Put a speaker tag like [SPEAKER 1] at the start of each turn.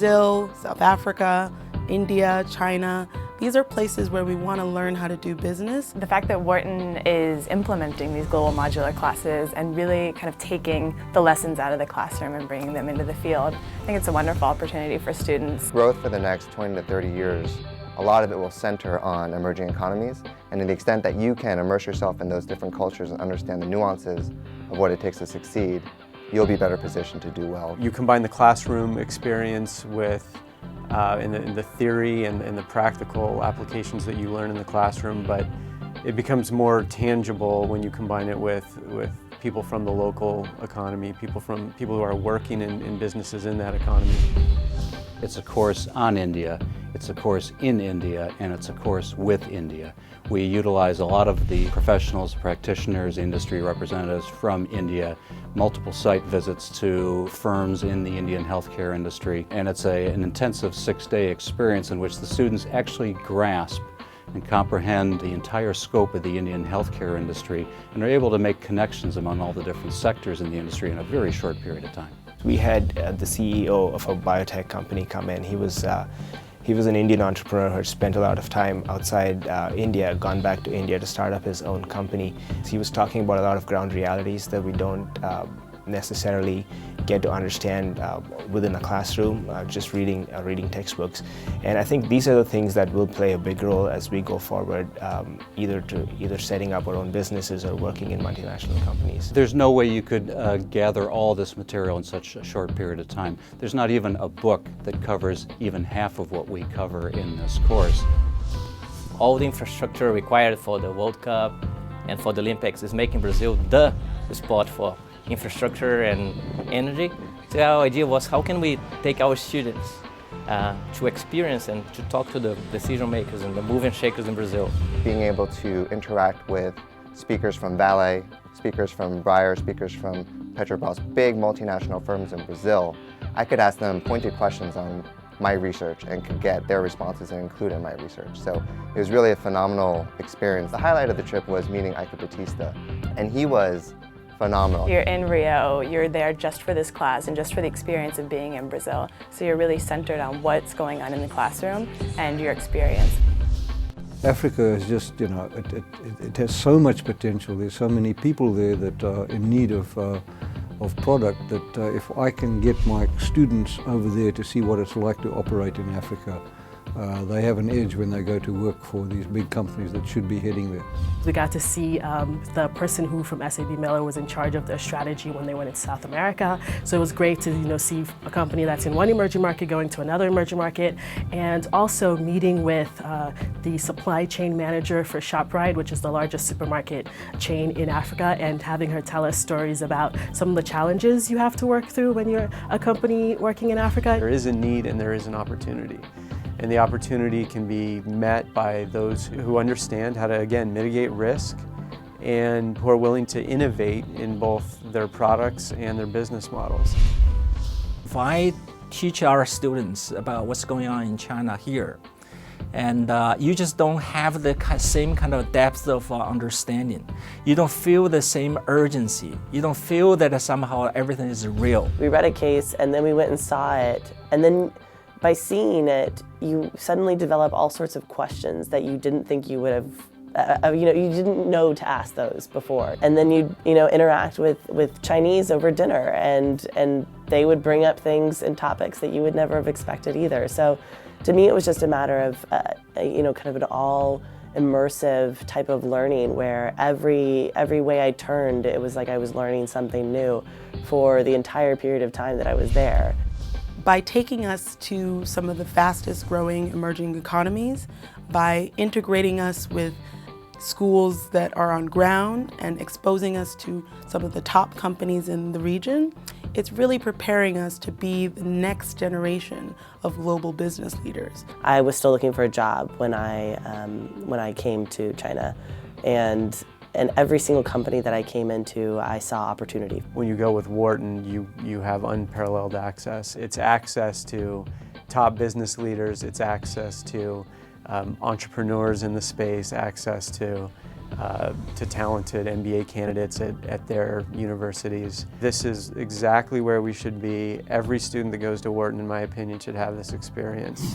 [SPEAKER 1] Brazil, South Africa, India, China. These are places where we want to learn how to do business.
[SPEAKER 2] The fact that Wharton is implementing these global modular classes and really kind of taking the lessons out of the classroom and bringing them into the field, I think it's a wonderful opportunity for students.
[SPEAKER 3] Growth for the next 20 to 30 years, a lot of it will center on emerging economies, and to the extent that you can immerse yourself in those different cultures and understand the nuances of what it takes to succeed, you'll be better positioned to do well.
[SPEAKER 4] You combine the classroom experience with in the theory and the practical applications that you learn in the classroom, but it becomes more tangible when you combine it with people from the local economy, people who are working in businesses in that economy.
[SPEAKER 5] It's a course on India, it's a course in India, and it's a course with India. We utilize a lot of the professionals, practitioners, industry representatives from India, multiple site visits to firms in the Indian healthcare industry, and it's an intensive 6-day experience in which the students actually grasp and comprehend the entire scope of the Indian healthcare industry and are able to make connections among all the different sectors in the industry in a very short period of time.
[SPEAKER 6] We had the CEO of a biotech company come in. He was an Indian entrepreneur who had spent a lot of time outside India, gone back to India to start up his own company. He was talking about a lot of ground realities that we don't necessarily get to understand within a classroom, just reading textbooks. And I think these are the things that will play a big role as we go forward, either setting up our own businesses or working in multinational companies.
[SPEAKER 5] There's no way you could gather all this material in such a short period of time. There's not even a book that covers even half of what we cover in this course.
[SPEAKER 7] All the infrastructure required for the World Cup and for the Olympics is making Brazil the spot for infrastructure and energy. So our idea was, how can we take our students to experience and to talk to the decision makers and the move and shakers in Brazil.
[SPEAKER 3] Being able to interact with speakers from Vale, speakers from Breyer, speakers from Petrobras, big multinational firms in Brazil, I could ask them pointed questions on my research and could get their responses and include in my research. So it was really a phenomenal experience. The highlight of the trip was meeting Ike Batista, and he was phenomenal.
[SPEAKER 2] You're in Rio, you're there just for this class and just for the experience of being in Brazil. So you're really centered on what's going on in the classroom and your experience.
[SPEAKER 8] Africa is just, it has so much potential. There's so many people there that are in need of product that if I can get my students over there to see what it's like to operate in Africa, they have an edge when they go to work for these big companies that should be heading there.
[SPEAKER 9] We got to see the person who from SAB Miller was in charge of their strategy when they went into South America. So it was great to see a company that's in one emerging market going to another emerging market, and also meeting with the supply chain manager for ShopRite, which is the largest supermarket chain in Africa, and having her tell us stories about some of the challenges you have to work through when you're a company working in Africa.
[SPEAKER 4] There is a need and there is an opportunity. And the opportunity can be met by those who understand how to, again, mitigate risk and who are willing to innovate in both their products and their business models.
[SPEAKER 10] If I teach our students about what's going on in China here, and you just don't have the same kind of depth of understanding. You don't feel the same urgency. You don't feel that somehow everything is real.
[SPEAKER 11] We read a case and then we went and saw it, and then by seeing it, you suddenly develop all sorts of questions that you didn't think you would have, you didn't know to ask those before. And then you interact with Chinese over dinner, and they would bring up things and topics that you would never have expected either. So to me, it was just a matter of, kind of an all immersive type of learning where every way I turned, it was like I was learning something new for the entire period of time that I was there.
[SPEAKER 1] By taking us to some of the fastest growing emerging economies, by integrating us with schools that are on ground and exposing us to some of the top companies in the region, it's really preparing us to be the next generation of global business leaders.
[SPEAKER 11] I was still looking for a job when I came to China, and every single company that I came into, I saw opportunity.
[SPEAKER 4] When you go with Wharton, you have unparalleled access. It's access to top business leaders, it's access to entrepreneurs in the space, access to to talented MBA candidates at their universities. This is exactly where we should be. Every student that goes to Wharton, in my opinion, should have this experience.